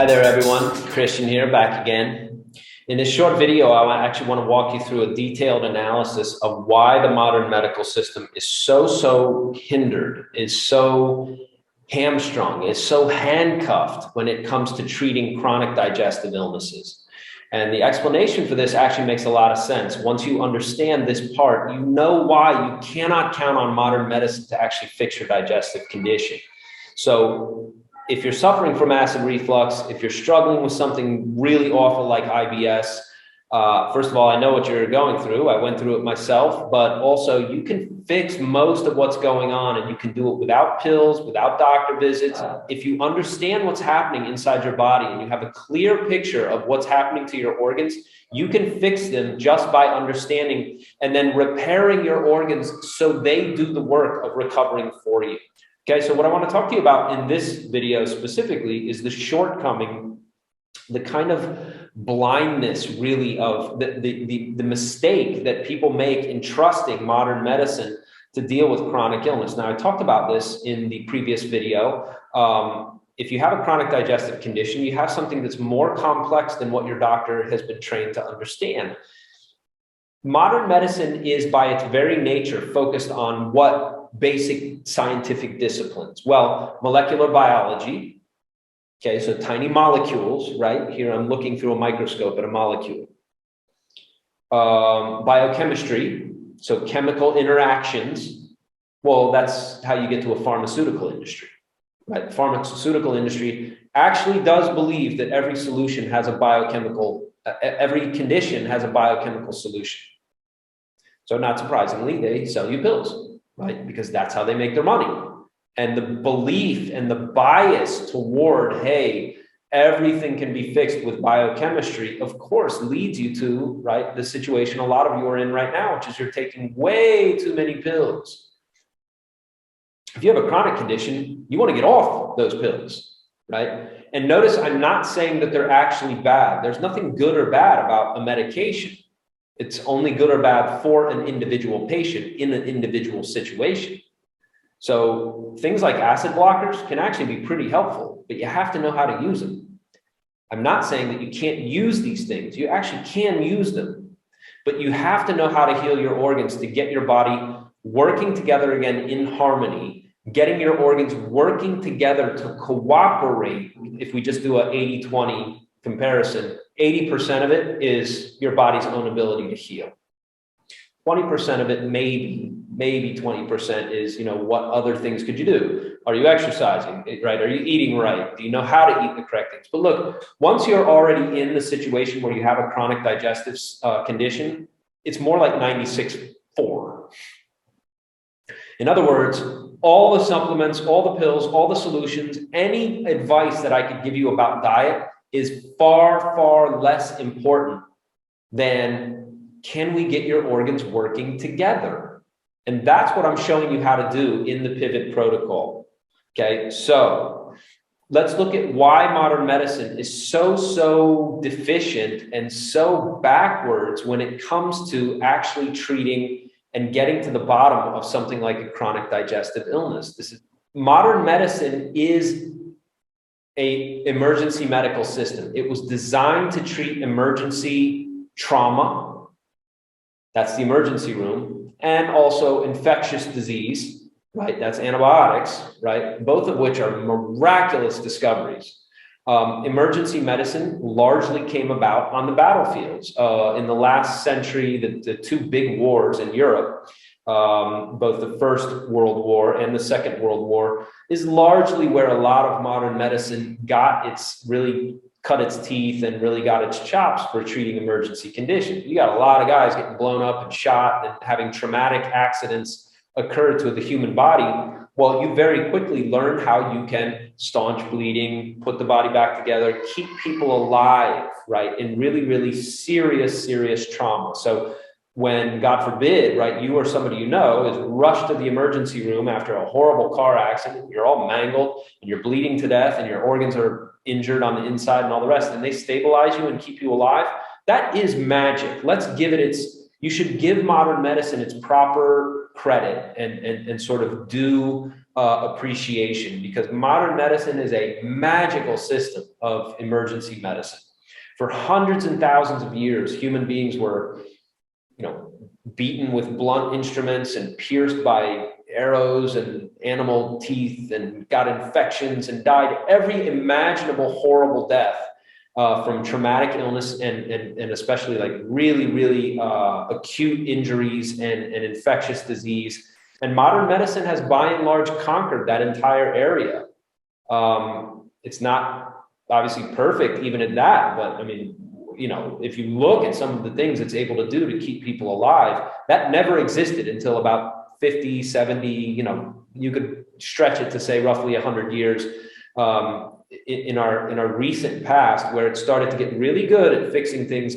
Hi there, everyone. Christian here, back again. In this short video, I actually want to walk you through a detailed analysis of why the modern medical system is so hindered, is so hamstrung, is so handcuffed when it comes to treating chronic digestive illnesses. And the explanation for this actually makes a lot of sense. Once you understand this part, you know why you cannot count on modern medicine to actually fix your digestive condition. So if you're suffering from acid reflux, if you're struggling with something really awful like IBS, first of all, I know what you're going through. I went through it myself, but also you can fix most of what's going on, and you can do it without pills, without doctor visits. If you understand what's happening inside your body and you have a clear picture of what's happening to your organs, you can fix them just by understanding and then repairing your organs so they do the work of recovering for you. Okay, so what I want to talk to you about in this video specifically is the shortcoming, the kind of blindness really of the mistake that people make in trusting modern medicine to deal with chronic illness. Now, I talked about this in the previous video. If you have a chronic digestive condition, you have something that's more complex than what your doctor has been trained to understand. Modern medicine is by its very nature focused on what basic scientific disciplines? Well, molecular biology. Okay, so tiny molecules, right? Here I'm looking through a microscope at a molecule. Biochemistry, so chemical interactions. Well, that's how you get to a pharmaceutical industry, right? The pharmaceutical industry actually does believe that every solution has a biochemical, every condition has a biochemical solution. So not surprisingly, they sell you pills, right? Because that's how they make their money. And the belief and the bias toward, hey, everything can be fixed with biochemistry, of course, leads you to, right, the situation a lot of you are in right now, which is you're taking way too many pills. If you have a chronic condition, you want to get off those pills, right? And notice I'm not saying that they're actually bad. There's nothing good or bad about a medication. It's only good or bad for an individual patient in an individual situation. So things like acid blockers can actually be pretty helpful, but you have to know how to use them. I'm not saying that you can't use these things. You actually can use them, but you have to know how to heal your organs to get your body working together again in harmony, getting your organs working together to cooperate. If we just do a 80-20 comparison, 80% of it is your body's own ability to heal. 20% of it, maybe 20% is, what other things could you do? Are you exercising, right? Are you eating right? Do you know how to eat the correct things? But look, once you're already in the situation where you have a chronic digestive condition, it's more like 96-4. In other words, all the supplements, all the pills, all the solutions, any advice that I could give you about diet is far less important than can we get your organs working together? And that's what I'm showing you how to do in the pivot protocol. Okay, so let's look at why modern medicine is so deficient and so backwards when it comes to actually treating and getting to the bottom of something like a chronic digestive illness. Modern medicine is an emergency medical system. It was designed to treat emergency trauma. That's the emergency room. And also infectious disease, right? That's antibiotics, right? Both of which are miraculous discoveries. Emergency medicine largely came about on the battlefields. In the last century, the two big wars in Europe, both the First World War and the Second World War, is largely where a lot of modern medicine really cut its teeth and really got its chops for treating emergency conditions. You got a lot of guys getting blown up and shot and having traumatic accidents occur to the human body. Well, you very quickly learn how you can staunch bleeding, put the body back together, keep people alive, right, in really serious trauma. So when, God forbid, right, you or somebody you know is rushed to the emergency room after a horrible car accident, you're all mangled and you're bleeding to death and your organs are injured on the inside and all the rest, and they stabilize you and keep you alive, that is magic. Let's give it you should give modern medicine its proper credit and sort of due appreciation, because modern medicine is a magical system of emergency medicine. For hundreds and thousands of years, human beings were, beaten with blunt instruments and pierced by arrows and animal teeth and got infections and died every imaginable horrible death from traumatic illness and especially like really acute injuries and infectious disease. And modern medicine has by and large conquered that entire area. It's not obviously perfect even at that, but I mean, if you look at some of the things it's able to do to keep people alive, that never existed until about 50, 70, you could stretch it to say roughly 100 years in our recent past, where it started to get really good at fixing things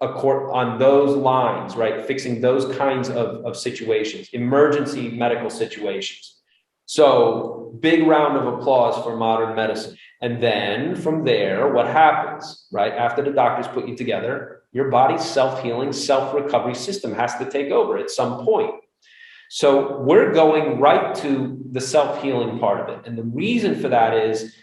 on those lines, right? Fixing those kinds of situations, emergency medical situations. So big round of applause for modern medicine. And then from there, what happens, right? After the doctors put you together, your body's self-healing, self-recovery system has to take over at some point. So we're going right to the self-healing part of it. And the reason for that is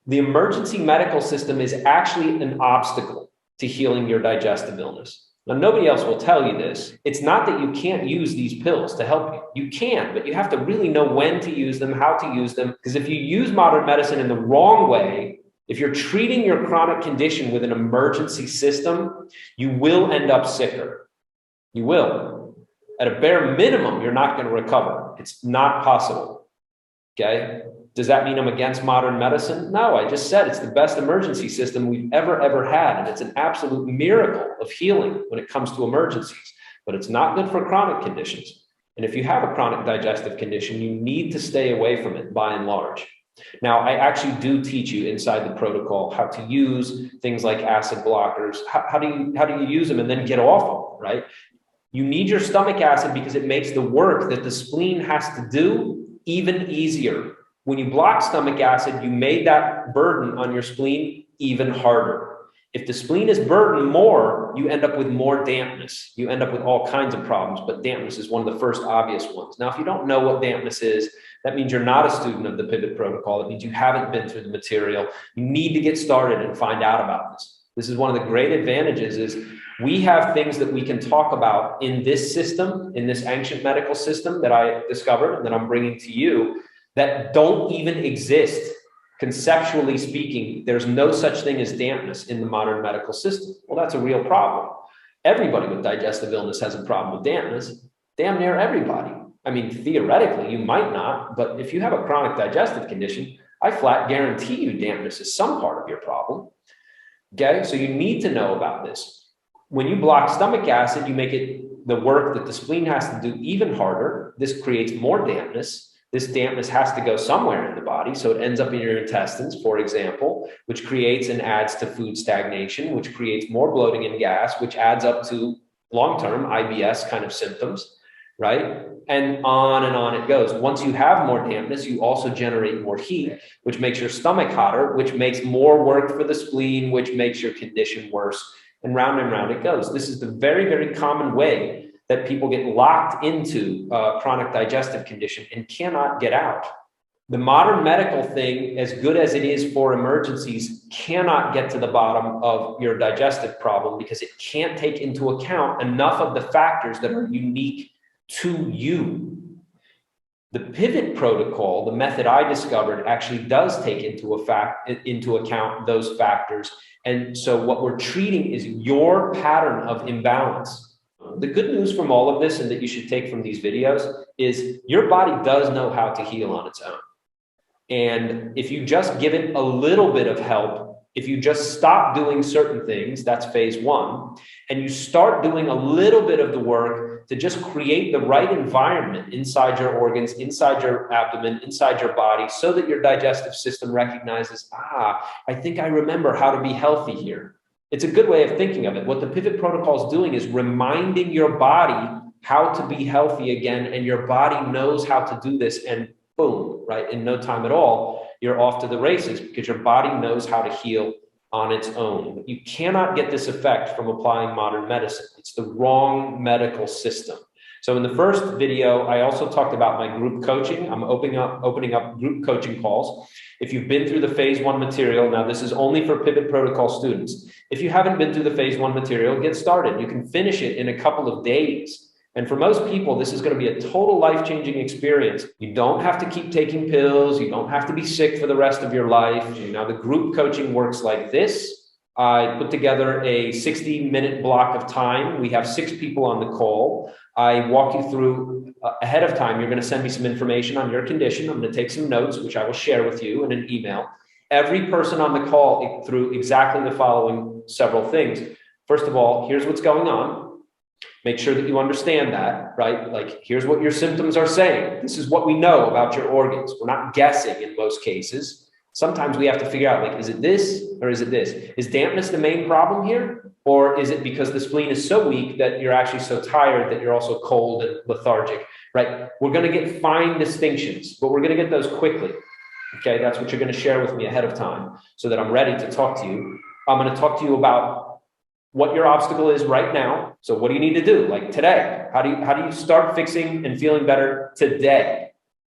the emergency medical system is actually an obstacle to healing your digestive illness. Now, nobody else will tell you this. It's not that you can't use these pills to help you. You can, but you have to really know when to use them, how to use them. Because if you use modern medicine in the wrong way, if you're treating your chronic condition with an emergency system, you will end up sicker. You will. At a bare minimum, you're not going to recover. It's not possible. Okay? Does that mean I'm against modern medicine? No, I just said it's the best emergency system we've ever had. And it's an absolute miracle of healing when it comes to emergencies. But it's not good for chronic conditions. And if you have a chronic digestive condition, you need to stay away from it by and large. Now, I actually do teach you inside the protocol how to use things like acid blockers. How do you use them and then get off them, right? You need your stomach acid because it makes the work that the spleen has to do even easier. When you block stomach acid, you made that burden on your spleen even harder. If the spleen is burdened more, you end up with more dampness. You end up with all kinds of problems, but dampness is one of the first obvious ones. Now, if you don't know what dampness is, that means you're not a student of the Pivot Protocol. It means you haven't been through the material. You need to get started and find out about this. This is one of the great advantages is we have things that we can talk about in this system, in this ancient medical system that I discovered and that I'm bringing to you, that don't even exist. Conceptually speaking, there's no such thing as dampness in the modern medical system. Well, that's a real problem. Everybody with digestive illness has a problem with dampness. Damn near everybody. I mean, theoretically, you might not, but if you have a chronic digestive condition, I flat guarantee you dampness is some part of your problem. Okay, so you need to know about this. When you block stomach acid, you make it the work that the spleen has to do even harder. This creates more dampness. This dampness has to go somewhere in the body, so it ends up in your intestines, for example, which creates and adds to food stagnation, which creates more bloating and gas, which adds up to long-term IBS kind of symptoms, right? And on it goes. Once you have more dampness, you also generate more heat, which makes your stomach hotter, which makes more work for the spleen, which makes your condition worse, and round it goes. This is the very, very common way that people get locked into a chronic digestive condition and cannot get out. The modern medical thing, as good as it is for emergencies, cannot get to the bottom of your digestive problem because it can't take into account enough of the factors that are unique to you. The Pivot Protocol, the method I discovered, actually does take into account those factors. And so what we're treating is your pattern of imbalance. The good news from all of this, and that you should take from these videos, is your body does know how to heal on its own. And if you just give it a little bit of help, if you just stop doing certain things, that's phase one, and you start doing a little bit of the work to just create the right environment inside your organs, inside your abdomen, inside your body, so that your digestive system recognizes, I think I remember how to be healthy here. It's a good way of thinking of it. What the Pivot Protocol is doing is reminding your body how to be healthy again, and your body knows how to do this, and boom, right? In no time at all, you're off to the races because your body knows how to heal on its own. But you cannot get this effect from applying modern medicine. It's the wrong medical system. So in the first video, I also talked about my group coaching. I'm opening up group coaching calls. If you've been through the phase 1 material, now this is only for pivot protocol students. If you haven't been through the phase 1 material, get started. You can finish it in a couple of days. And for most people, this is going to be a total life-changing experience. You don't have to keep taking pills. You don't have to be sick for the rest of your life. Now, the group coaching works like this. I put together a 60-minute block of time. We have 6 people on the call. I walk you through ahead of time. You're going to send me some information on your condition. I'm going to take some notes, which I will share with you in an email. Every person on the call through exactly the following several things. First of all, here's what's going on. Make sure that you understand that, right? Like, here's what your symptoms are saying. This is what we know about your organs. We're not guessing in most cases. Sometimes we have to figure out, like, is it this or is it this? Is dampness the main problem here? Or is it because the spleen is so weak that you're actually so tired that you're also cold and lethargic, right? We're going to get fine distinctions, but we're going to get those quickly. Okay, that's what you're going to share with me ahead of time so that I'm ready to talk to you. I'm going to talk to you about what your obstacle is right now. So what do you need to do? Like today, how do you start fixing and feeling better today?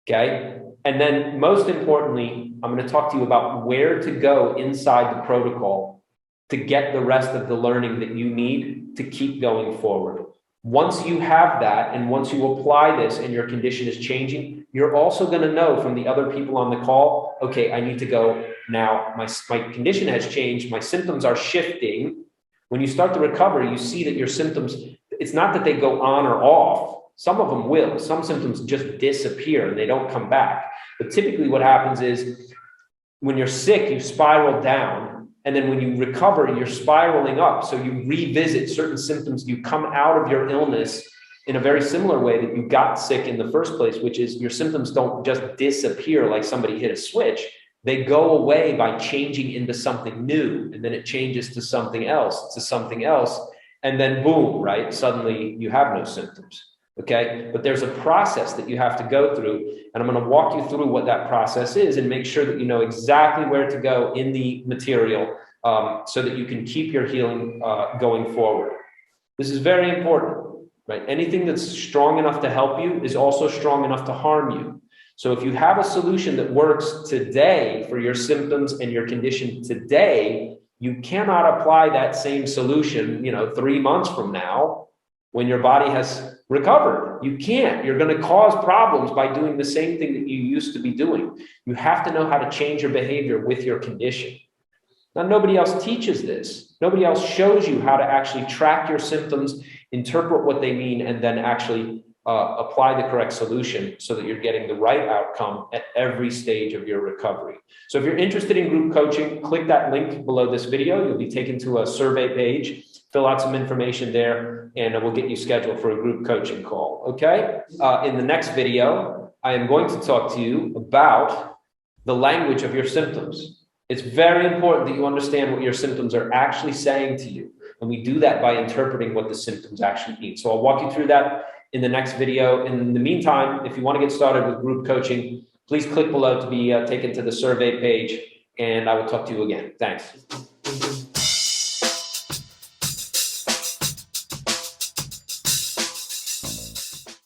Okay. And then most importantly, I'm going to talk to you about where to go inside the protocol to get the rest of the learning that you need to keep going forward. Once you have that, and once you apply this and your condition is changing, you're also going to know from the other people on the call, okay, I need to go now. My condition has changed. My symptoms are shifting. When you start to recover, you see that your symptoms, it's not that they go on or off. Some of them will. Some symptoms just disappear and they don't come back. But typically what happens is when you're sick, you spiral down. And then when you recover, you're spiraling up. So you revisit certain symptoms. You come out of your illness in a very similar way that you got sick in the first place, which is your symptoms don't just disappear like somebody hit a switch. They go away by changing into something new, and then it changes to something else, and then boom, right? Suddenly you have no symptoms, okay? But there's a process that you have to go through, and I'm gonna walk you through what that process is and make sure that you know exactly where to go in the material so that you can keep your healing going forward. This is very important, right? Anything that's strong enough to help you is also strong enough to harm you. So if you have a solution that works today for your symptoms and your condition today, you cannot apply that same solution, 3 months from now when your body has recovered. You can't. You're going to cause problems by doing the same thing that you used to be doing. You have to know how to change your behavior with your condition. Now, nobody else teaches this. Nobody else shows you how to actually track your symptoms, interpret what they mean, and then actually apply the correct solution so that you're getting the right outcome at every stage of your recovery. So if you're interested in group coaching, click that link below this video. You'll be taken to a survey page, fill out some information there, and we'll get you scheduled for a group coaching call, okay? In the next video, I am going to talk to you about the language of your symptoms. It's very important that you understand what your symptoms are actually saying to you. And we do that by interpreting what the symptoms actually mean. So I'll walk you through that in the next video. In the meantime, if you want to get started with group coaching, please click below to be taken to the survey page, and I will talk to you again. Thanks.